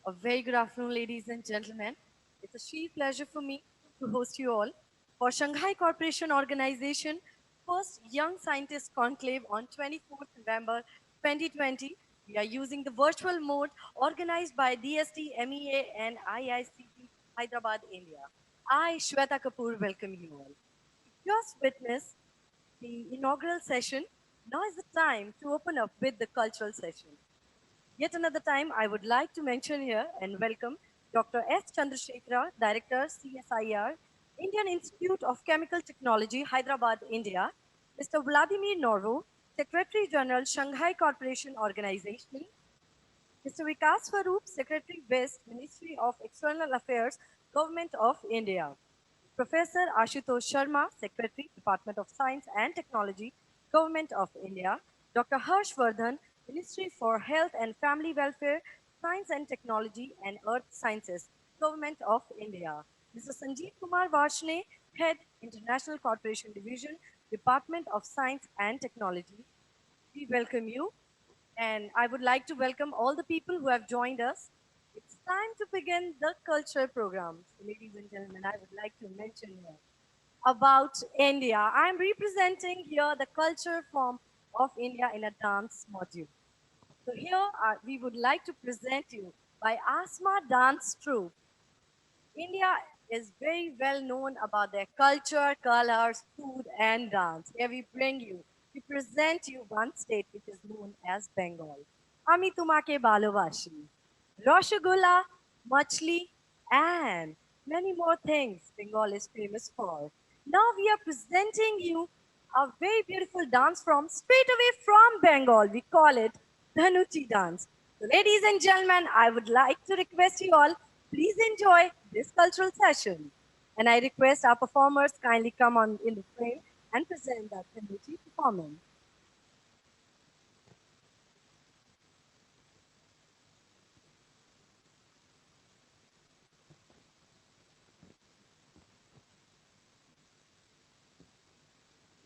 A very good afternoon, ladies and gentlemen. It's a sheer pleasure for me to host you all for Shanghai Cooperation Organization first Young Scientist Conclave on 24th November 2020. We are using the virtual mode organized by DST, MEA, and IICT Hyderabad, India. I, Shweta Kapoor, welcome you all. Just witness the inaugural session. Now is the time to open up with the cultural session. Yet another time, I would like to mention here and welcome Dr. S. Chandrasekhara, Director, CSIR, Indian Institute of Chemical Technology, Hyderabad, India, Mr. Vladimir Norvo, Secretary General, Shanghai Cooperation Organization, Mr. Vikas Swaroop, Secretary West, Ministry of External Affairs, Government of India, Professor Ashutosh Sharma, Secretary, Department of Science and Technology, Government of India, Dr. Harsh Vardhan, Ministry for Health and Family Welfare, Science and Technology and Earth Sciences, Government of India, Mr. Sanjeev Kumar Varshne, Head, International Cooperation Division, Department of Science and Technology. We welcome you, and I would like to welcome all the people who have joined us. It's time to begin the culture program. So, ladies and gentlemen, I would like to mention here about India. I'm representing here the culture form of India in a dance module. So here we would like to present you by Asma Dance Troupe. India is very well known about their culture, colors, food, and dance. Here we present you one state which is known as Bengal. Ami tumake balobashi, Rasgulla, Machli, and many more things Bengal is famous for. Now we are presenting you a very beautiful dance from straight away from Bengal. We call it Dhanuchi dance. So ladies and gentlemen, I would like to request you all, please enjoy this cultural session. And I request our performers kindly come on in the frame and present that Dhanuchi performance.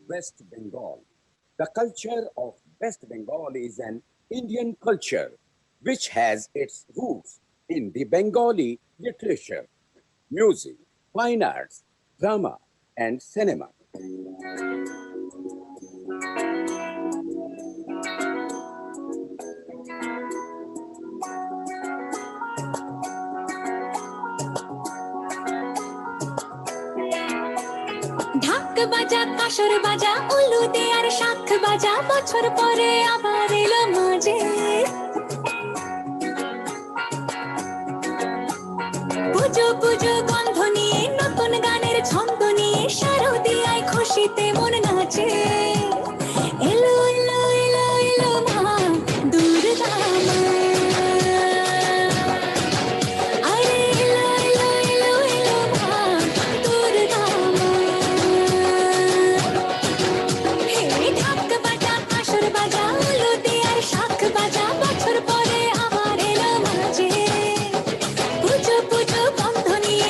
West Bengal. The culture of West Bengal is an Indian culture which has its roots in the Bengali literature, music, fine arts, drama, and cinema. ঢাক বাজা কাসর বাজা উলুদে আর শাখ বাজা বছর পরে আবার এলো মাঝে পুজো পুজো গন্ধ নিয়ে নতুন গানের ছন্দ নিয়ে শারদিয়ায় খুশিতে মন নাচে এলো এলো এলো এলো মা দুর্গা মা আরে এলো এলো এলো এলো মা দুর্গা মা হে ঢাক বাজা কাসর বাজা উলুদে আর শাখ বাজা বছর পরে আবার এলো মাঝে পুজো পুজো গন্ধ নিয়ে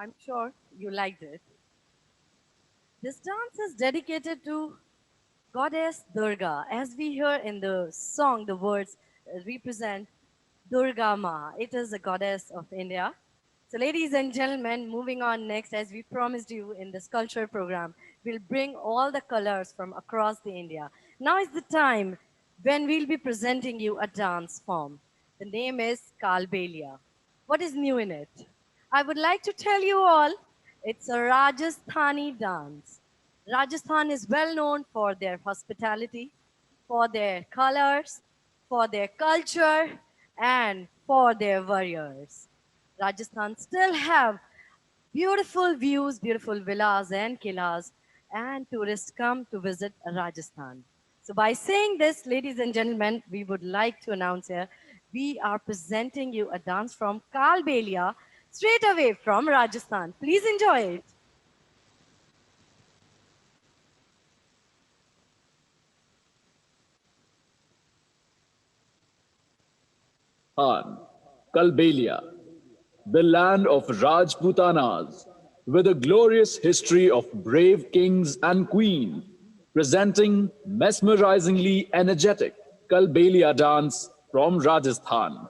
I'm sure you liked it. This dance is dedicated to Goddess Durga. As we hear in the song, the words represent Durga Ma. It is a goddess of India. So, ladies and gentlemen, moving on next, as we promised you in this culture program, we'll bring all the colors from across the India. Now is the time when we'll be presenting you a dance form. The name is Kalbelia. What is new in it? I would like to tell you all it's a Rajasthani dance. Rajasthan is well known for their hospitality, for their colors, for their culture, and for their warriors. Rajasthan still have beautiful views, beautiful villas and killas, and tourists come to visit Rajasthan. So by saying this, ladies and gentlemen, we would like to announce here, we are presenting you a dance from Kalbelia, straight away from Rajasthan. Please enjoy it. Han, Kalbelia, the land of Rajputanas, with a glorious history of brave kings and queens, presenting mesmerizingly energetic Kalbelia dance from Rajasthan.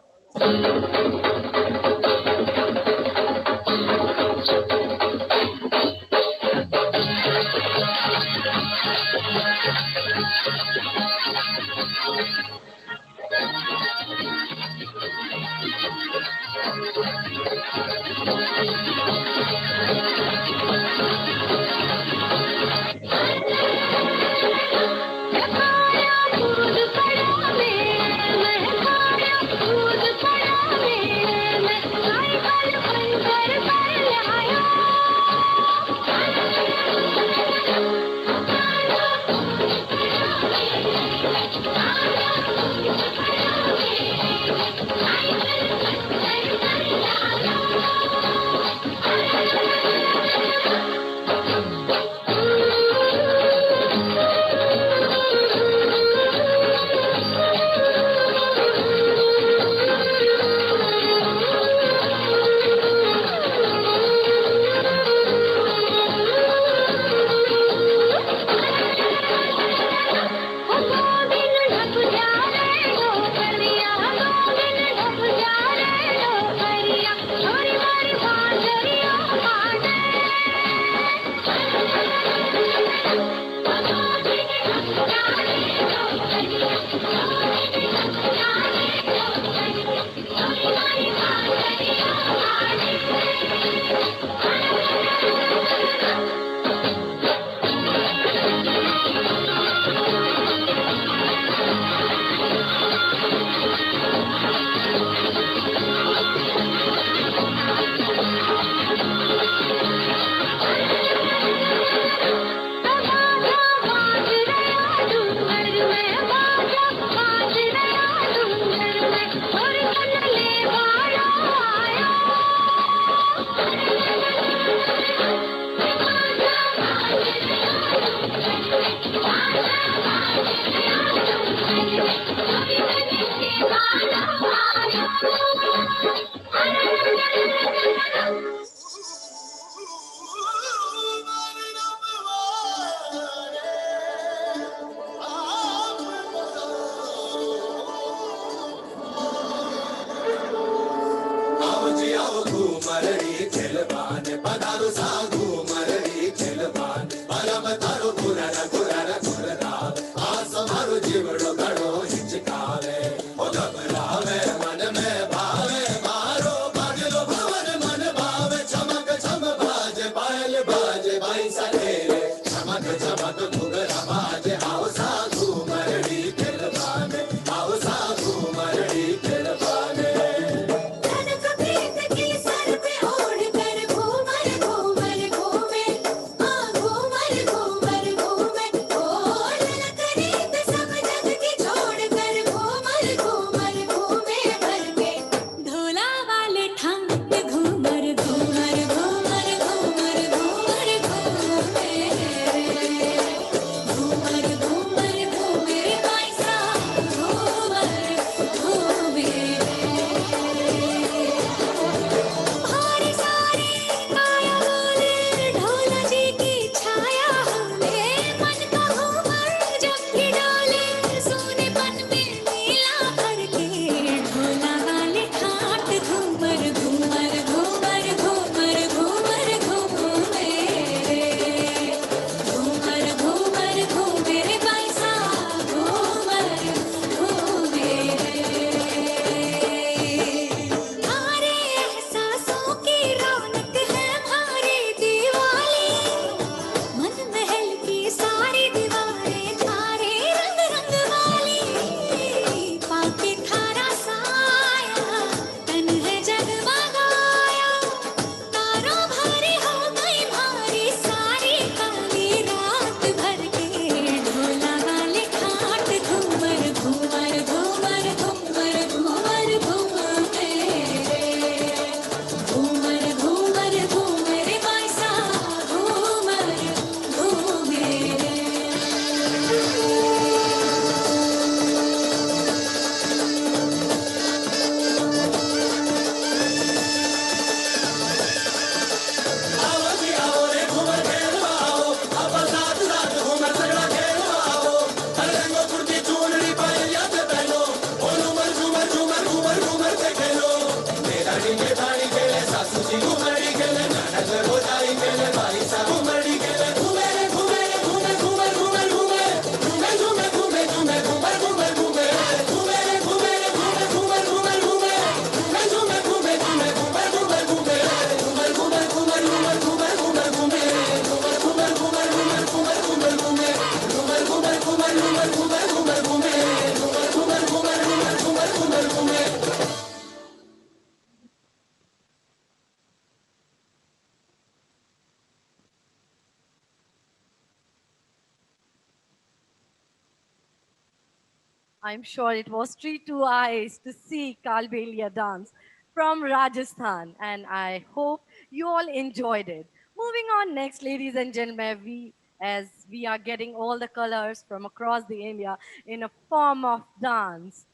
I'm sure it was treat to eyes to see Kalbelia dance from Rajasthan, and I hope you all enjoyed it. Moving on next, ladies and gentlemen, as we are getting all the colors from across the India in a form of dance.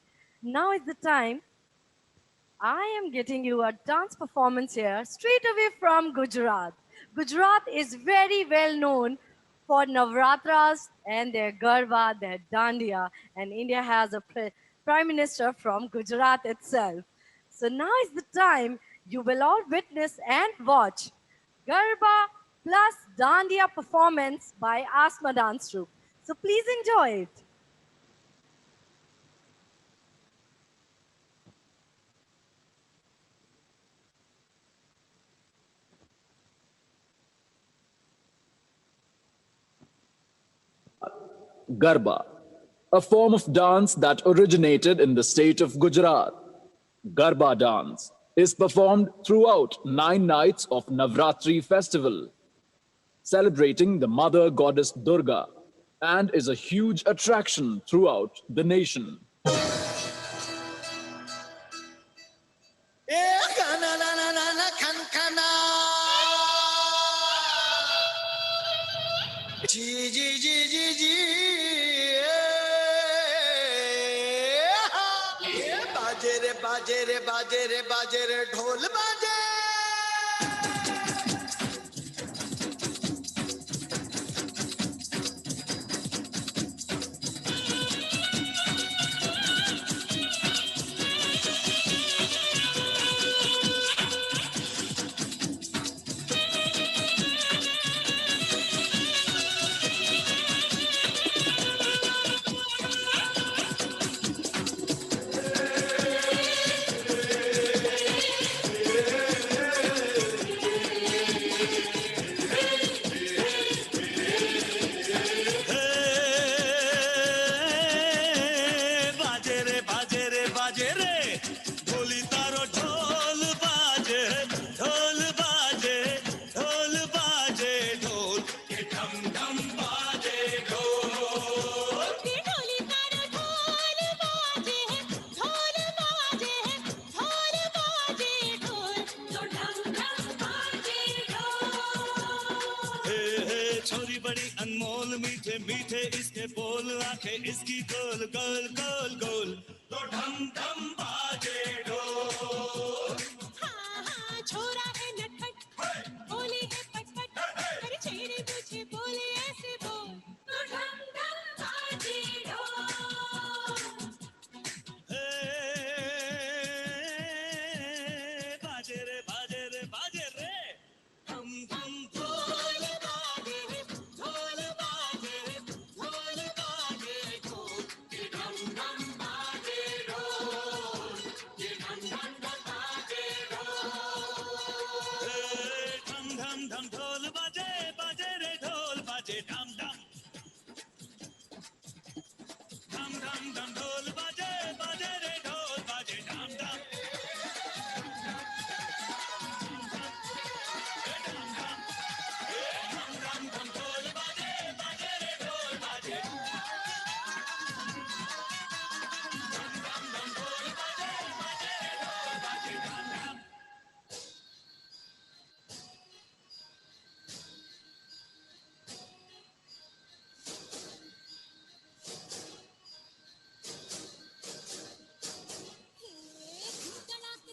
Now is the time I am getting you a dance performance here straight away from Gujarat. Gujarat is very well known for Navratras and their Garba, their Dandiya, and India has a prime minister from Gujarat itself. So now is the time you will all witness and watch Garba plus Dandiya performance by Asma Dance Troupe. So please enjoy it. Garba, a form of dance that originated in the state of Gujarat. Garba dance is performed throughout 9 nights of Navratri festival, celebrating the mother goddess Durga, and is a huge attraction throughout the nation. जी जी जी जी जी बाजे रे बाजे रे बाजे रे बाजे रे ढोल बाजे छोरी बड़ी अनमोल मीठे मीठे इसके बोल आंखें इसकी गोल गोल गोल गोल तो ढम ढम बाजे ढोल हाँ हाँ छोरा है नटखट बोली है पटपट अरे छेड़े मुझे बोले ऐसे बोल तो ढम ढम बाजे ढोल बाजे रे बाजे रे बाजे रे धम धम ढोल बाजे ढोल बाजे ढोल बाजे ढोल धम धम बाजे ढोल धम धम बाजे ढोल धम धम धम ढोल बाजे बाजे रे ढोल बाजे धम धम धम धम धम ढोल बाजे बाजे रे ढोल बाजे धम धम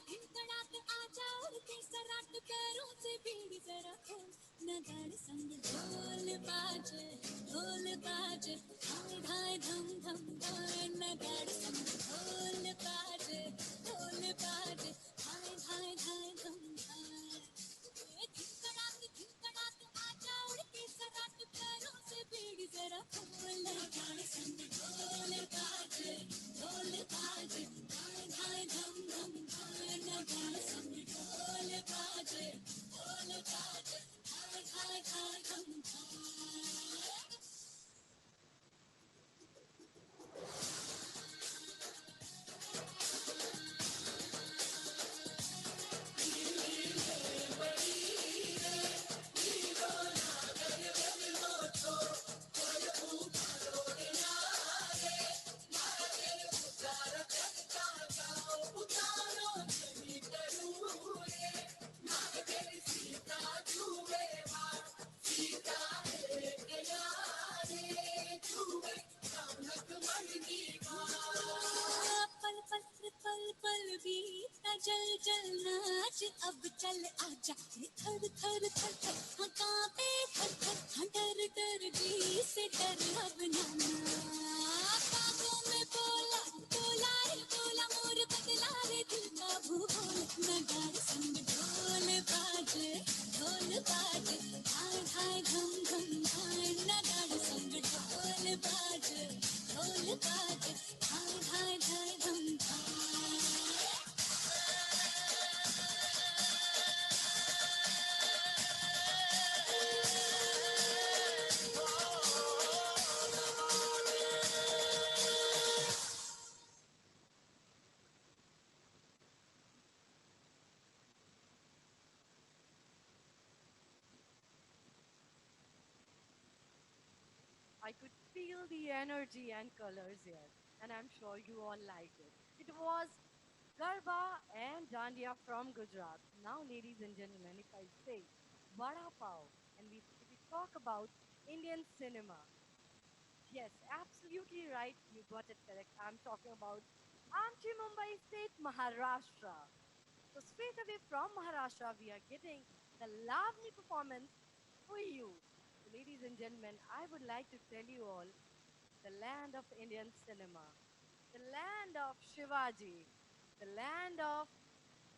धिनकड़ाक आ जाओ केसराट पैरों से बीड़ी जरा खोल नगाड़े संग ढोल बाजे धाय धाय धम धम धाय नगाड़े संग ढोल बाजे धाय धाय धाय धम धाय चाहे थर थर थर थर हाँ कांपे थर थर हाँ डर डर जी से डर अब नाना बागों में बोला बोला रे बोला मोर बदला रे दिल का भूगोल नगाड़े संग ढोल बाजे हाय हाय धम धम हाय नगाड़े संग ढोल बाजे हाय हाय हाय धम धम I could feel the energy and colors here, and I'm sure you all liked it. It was Garba and Dandiya from Gujarat. Now, ladies and gentlemen, if I say Vada Pav and if we talk about Indian cinema, yes, absolutely right. You got it correct. I'm talking about Amchi Mumbai State, Maharashtra. So straight away from Maharashtra, we are getting the lovely performance for you. So ladies and gentlemen, I would like to tell you all the land of Indian cinema, the land of Shivaji, the land of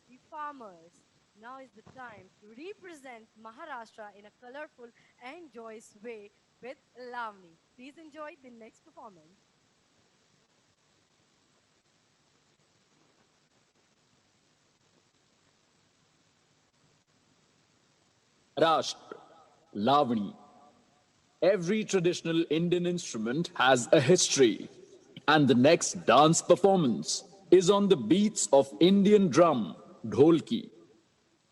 the farmers. Now is the time to represent Maharashtra in a colorful and joyous way with Lavani. Please enjoy the next performance. Maharashtra, Lavani. Every traditional Indian instrument has a history, and the next dance performance is on the beats of Indian drum, Dholki,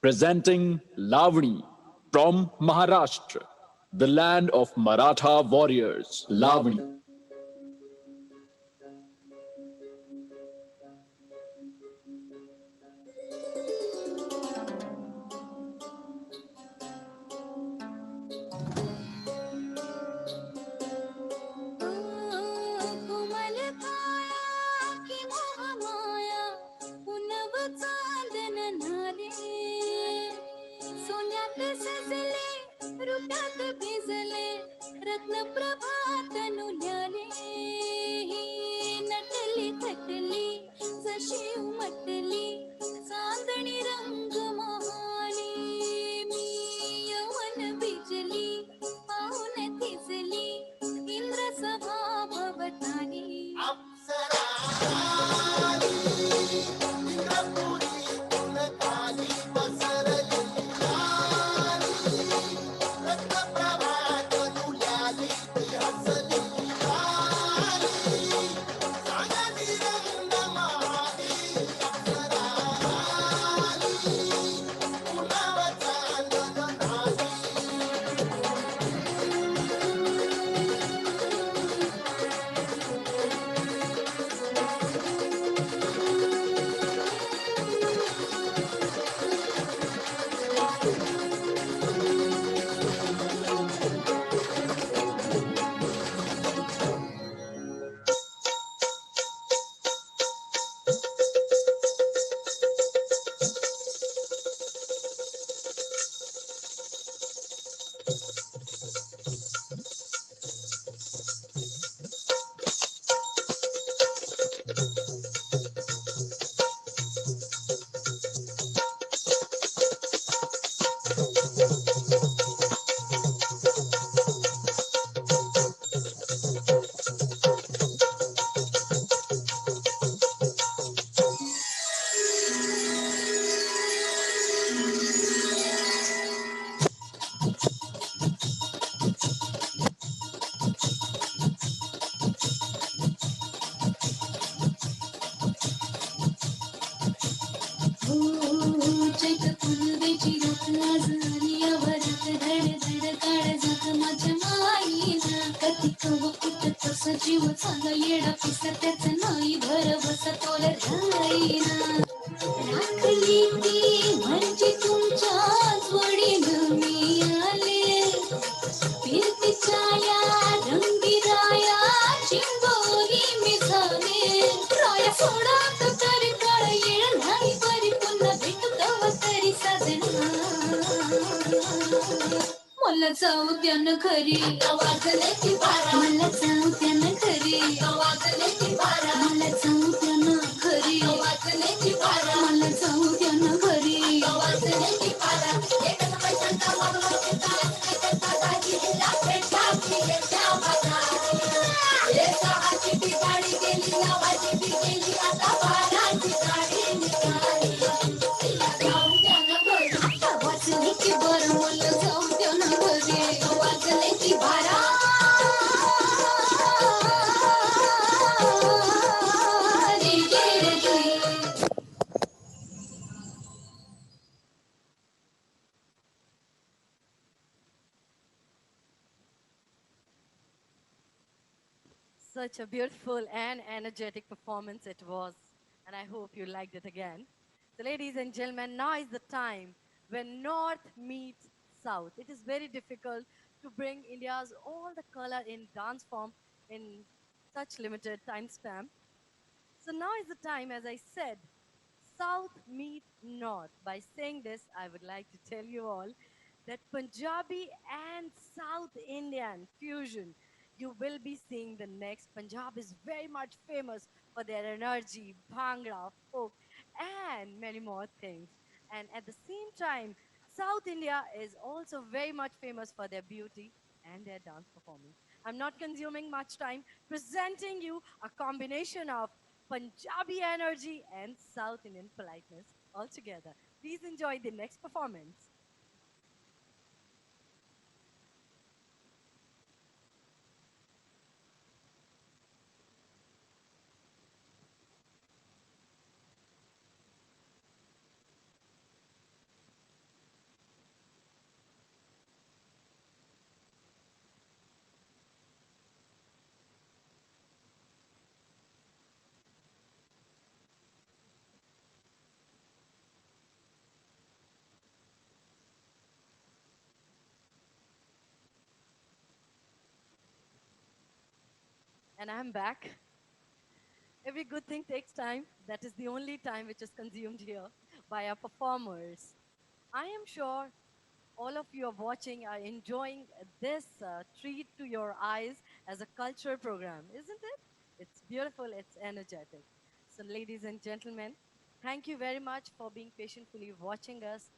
presenting Lavani from Maharashtra, the land of Maratha warriors. Lavani. कोमल काया की मोह माया पुनव चांदन नारे सोन्यात सजले रुटात भिजले रत्न प्रभात नुल्याले नटली थटली जशी उमटली चांदणी रंग महानी मी यवन बिजली पाहून थिजली इंद्र सभा भवतानी चैत फुलवेची रात आज आली भरत धड धड काळजात माझ्या माईना कधी कव कुठत सजीव चांगला येडा पिसा त्याच नाही भर बसा तोल राईना राखली ती म्हणजे तुमच्या जोडीनं मी आले फिरतीच्या या रंगीराया चिंबोरी मी झाले राया सोडा तर तरी काळ येळ नाही परी पुन्हा भेटू कवा तरी साजना मला चौथ्यानं खरी वाजण्याची बारा मला चौथ्यानं खरी वाजण्याची बारा मला चौथ्यानं खरी वाजण्याची बारा मला चौथ्यानं खरी वाजण्याची बारा एकच पैशांचा वागला गाडी गेली लावाची बी गेली आता बाराची गाडी निघाली वाचण्याची बारा मला चौथ्यानं खरी वाचण्याची बारा Such a beautiful and energetic performance it was, and I hope you liked it again. So, ladies and gentlemen, now is the time when North meets South. It is very difficult to bring India's all the color in dance form in such limited time span. So now is the time, as I said, South meets North. By saying this, I would like to tell you all that Punjabi and South Indian fusion you will be seeing the next. Punjab is very much famous for their energy, bhangra, folk, and many more things. And at the same time, South India is also very much famous for their beauty and their dance performance. I'm not consuming much time presenting you a combination of Punjabi energy and South Indian politeness all together. Please enjoy the next performance. And I'm back. Every good thing takes time. That is the only time which is consumed here by our performers. I am sure all of you are watching are enjoying this treat to your eyes as a cultural program, isn't it? It's beautiful, it's energetic. So, ladies and gentlemen, thank you very much for being patiently watching us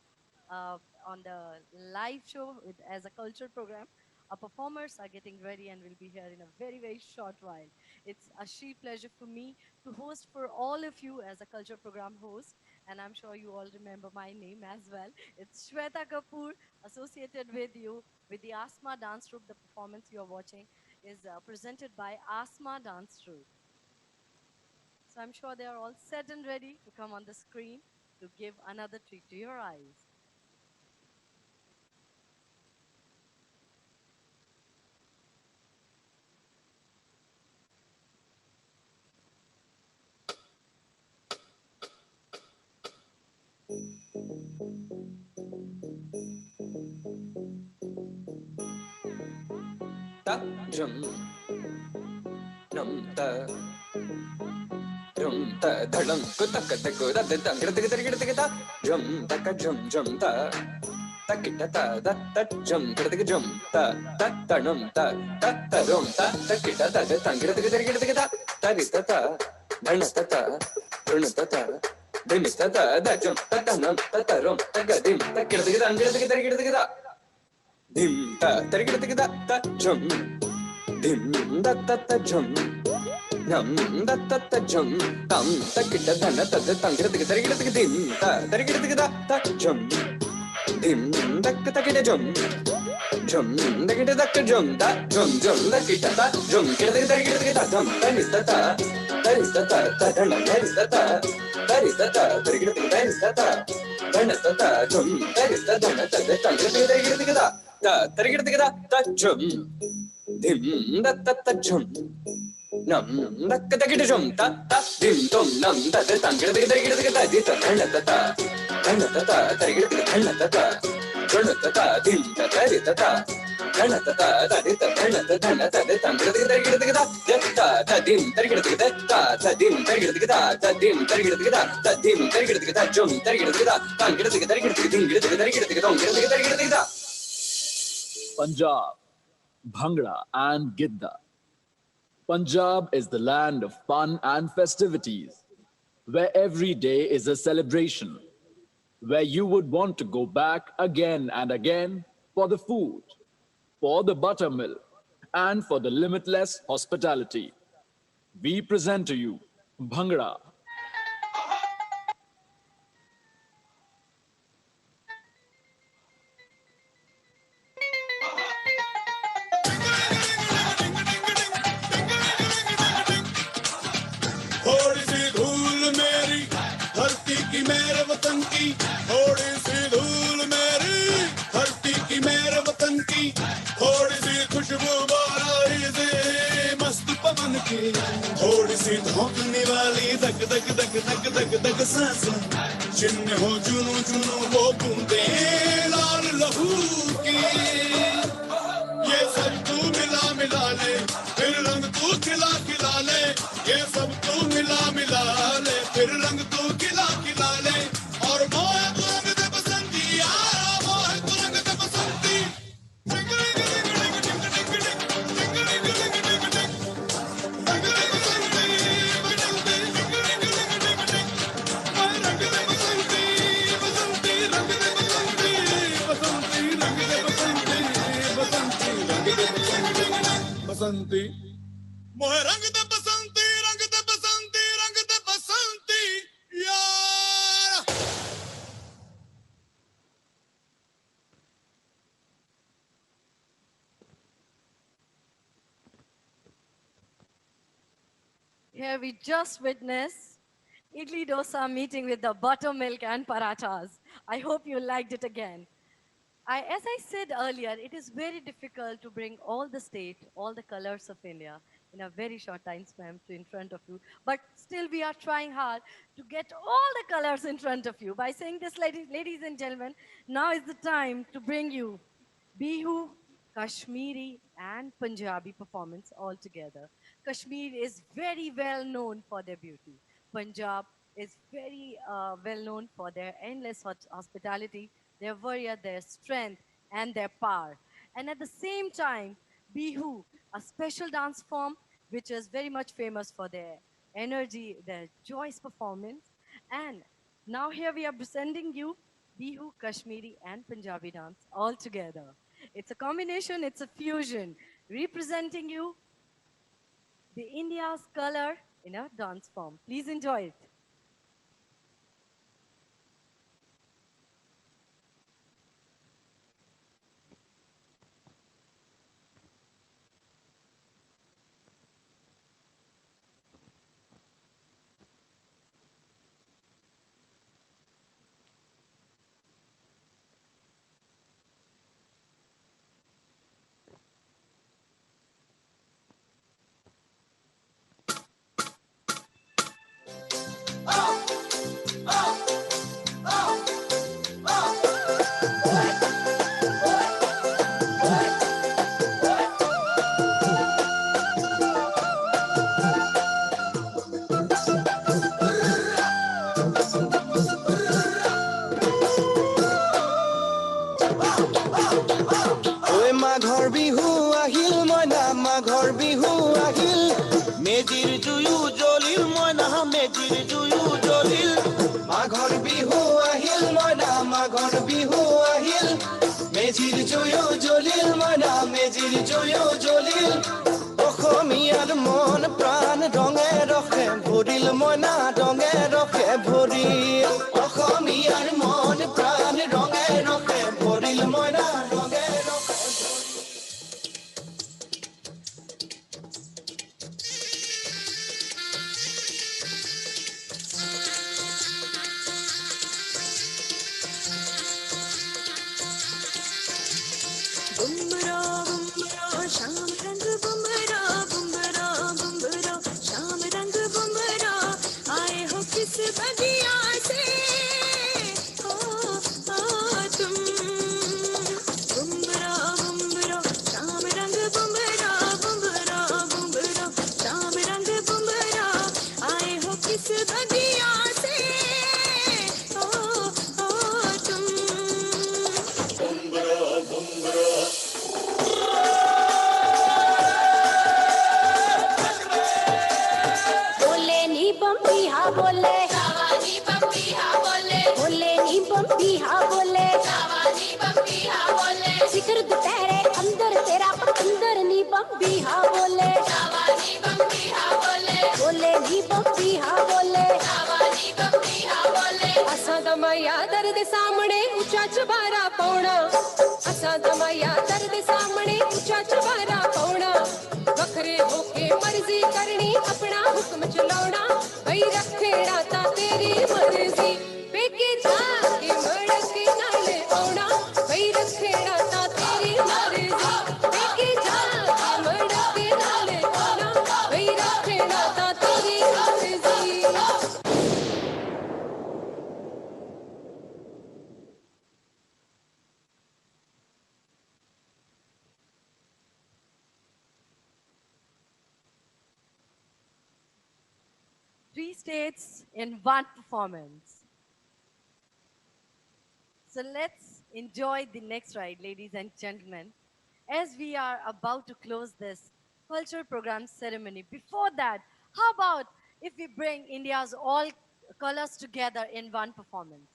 uh, on the live show as a cultural program. Our performers are getting ready and will be here in a very, very short while. It's a sheer pleasure for me to host for all of you as a culture program host. And I'm sure you all remember my name as well. It's Shweta Kapoor, associated with you with the Asma Dance Troupe. The performance you are watching is presented by Asma Dance Troupe. So I'm sure they are all set and ready to come on the screen to give another treat to your eyes. ta drum num ta drum ta dhalam ko tak tak ko da da gir gir gir gir ta drum ta ka drum drum ta ta kita ta da ta drum gir gir drum ta ta num ta ta drum ta kita ta da gir gir gir ta ta ri ta dhana ta run ta dim ta da drum ta num ta rum ta ga dim ta gir gir ta dim ta gir ta drum dim da ta drum nam da ta drum tam ta kita dhana ta da gir gir dim ta gir ta drum dim da ta kita drum drum da kita da drum da drum da kita ta drum gir ta drum ta ni ta dhana ni ta gir ta dhana ta drum ta dhana ta gir ta ta drum dim da ta drum nam da kita drum ta dim tom nam da gir ta di ta dhana ta gir dhana ta dhana ta dim ta ri ta dhana ta di ta dhana ta gir ta dim gir ta dim gir ta dim gir ta drum gir ta gir dim gir ta Punjab, Bhangra and Gidda. Punjab is the land of fun and festivities, where every day is a celebration, where you would want to go back again and again for the food, for the buttermilk, and for the limitless hospitality. We present to you Bhangra. थोड़ी सी धूल मेरी धरती की मेरे वतन की, थोड़ी सी धूल मेरी धरती की मेरे वतन की, थोड़ी सी खुशबू बाराही से मस्त पवन की, थोड़ी सी धोखने वाली धक धक धक धक धक धक सांसें, जिनमें हो जुनू जुनू वो बूंदे लाल लहू की, ये सब तू मिला मिला ले, फिर रंग तू खिला खिला ले, ये सब तू मिला मिला ले, फिर रंग तू खिला खिला ले, और मोह तू रंग दे बसंती यारा, मोह तू रंग दे बसंती। बसंती मोहे रंग दे बसंती, रंग दे बसंती, रंग दे बसंती यार। Here we just witnessed idli dosa meeting with the buttermilk and parathas. I hope you liked it again. As I said earlier, it is very difficult to bring all the state, all the colors of India in a very short time span to in front of you. But still we are trying hard to get all the colors in front of you. By saying this, ladies and gentlemen, now is the time to bring you Bihu, Kashmiri and Punjabi performance all together. Kashmir is very well known for their beauty. Punjab is very well known for their endless hospitality, their warrior, their strength, and their power. And at the same time, Bihu, a special dance form which is very much famous for their energy, their joyous performance. And now here we are presenting you Bihu, Kashmiri, and Punjabi dance all together. It's a combination, it's a fusion, representing you the India's color in a dance form. Please enjoy it. মাঘৰ বিহু আহিল মইনা মাঘৰ বিহু আহিল মেজিৰ জুয়ো জ্বলিল মইনা মেজিৰ জুয়ো জ্বলিল মাঘৰ বিহু আহিল মইনা মাঘৰ বিহু আহিল মেজিৰ জুয়ো জ্বলিল মইনা মেজিৰ জুয়ো জ্বলিল অসমীয়াৰ মন প্ৰাণ ৰঙে ৰখে ভৰিল মইনা ৰঙে ৰখে ভৰিল অসমীয়াৰ মন প্ৰাণ ৰঙে ৰখে ভৰিল মইনা ৰঙে ৰখে बुमरा बुमरा शाम रंग बुमरा बुमरा बुमरा शाम रंग बुमरा आए हो किस बगिया से हा बोले जवानी बम्बी हा बोले जिक्र दुपहरे अंदर तेरा अंदर नी बम्बी हा बोले जवानी बम्बी हा बोले बोले नी बम्बी हा बोले जवानी बम्बी हा बोले असा दमाया दर्द सामने ऊंचा चबारा पौना असा दमाया दर्द सामने ऊंचा चबारा पौना वखरे होके मर्जी करनी अपना हुक्म चलाउना भई रखेड़ा ता तेरी मर्जी बेके जाके मड़के नाले औना भई रखेड़ा ता तेरी मर्जी बेके जाके मड़के नाले औना भई रखेड़ा ता तेरी मर्जी Three states in one performance. So let's enjoy the next ride, ladies and gentlemen, as we are about to close this culture program ceremony. Before that, how about if we bring India's all colors together in one performance?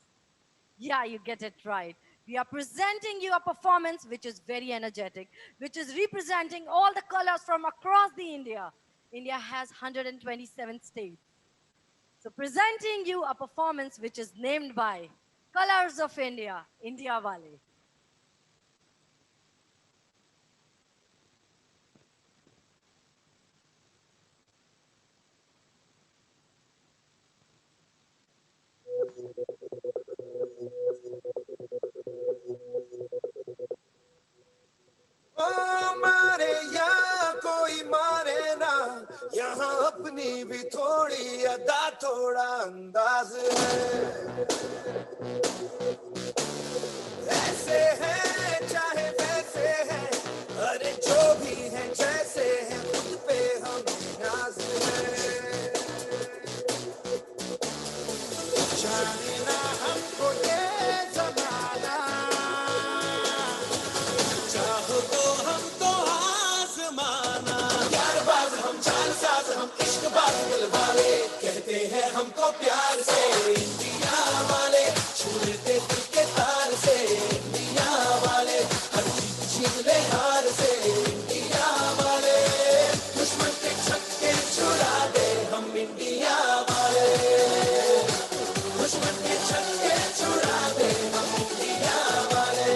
Yeah, you get it right. We are presenting you a performance which is very energetic, which is representing all the colors from across the India. India has 127 states. So presenting you a performance which is named by Colors of India, India Wale. ओ मारे या कोई मारे ना यहाँ अपनी भी थोड़ी अदा थोड़ा अंदाज है ऐसे है चाहे वैसे है अरे जो भी है जैसे है खुद पे हम नाज है जाने ना हमको ये जमाना चाहो तो हम तो आजमाना यार बाज हम चाल साज हम इश्क बाज दिल वाले कहते हैं हमको प्यार से इंडिया वाले छू लेते दिल के तार से इंडिया वाले हर जीत छीन ले हार से इंडिया वाले दुश्मन के छक्के छुड़ा दे हम इंडिया वाले दुश्मन के छक्के छुड़ा दे हम इंडिया वाले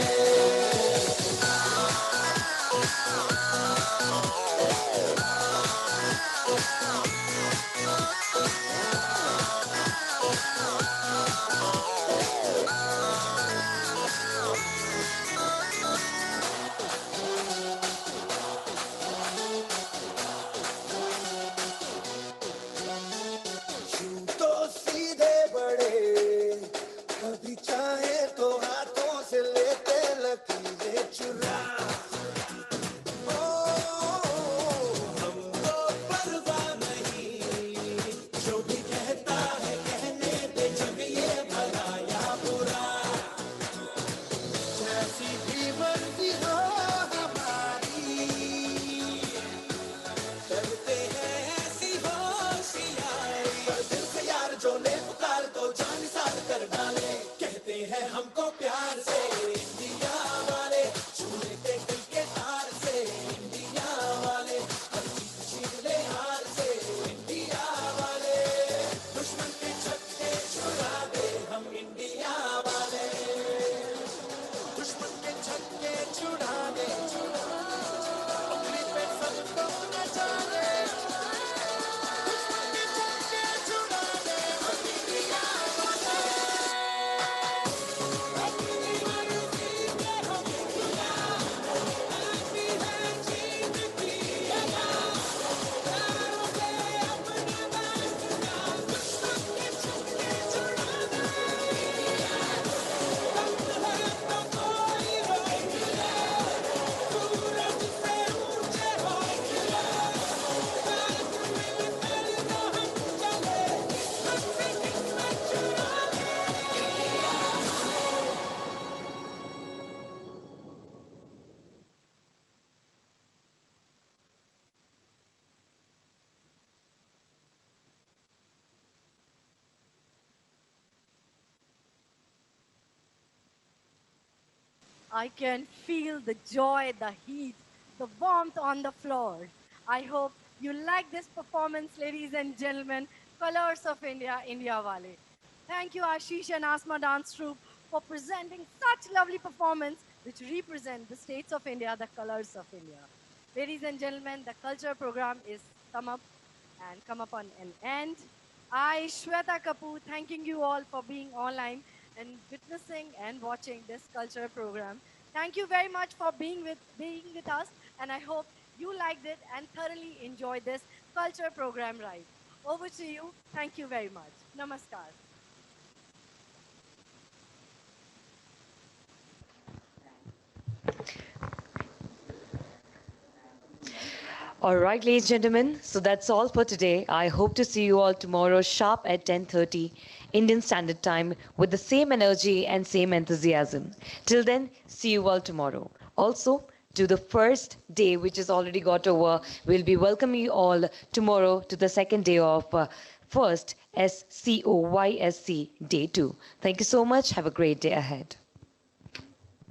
I can feel the joy, the heat, the warmth on the floor. I hope you like this performance, ladies and gentlemen. Colors of India, India Wale. Thank you, Ashish and Asma Dance Troupe, for presenting such lovely performance which represent the states of India, the colors of India. Ladies and gentlemen, the culture program is come up on an end. I, Shweta Kapoor, thanking you all for being online and witnessing and watching this culture program. Thank you very much for being with us, and I hope you liked it and thoroughly enjoyed this culture program ride. Over to you. Thank you very much. Namaskar. All right, ladies and gentlemen, so that's all for today. I hope to see you all tomorrow sharp at 10:30 Indian Standard Time with the same energy and same enthusiasm. Till then, see you all tomorrow. Also, to the first day which has already got over, we'll be welcoming you all tomorrow to the second day of first SCOYSC Day 2. Thank you so much. Have a great day ahead.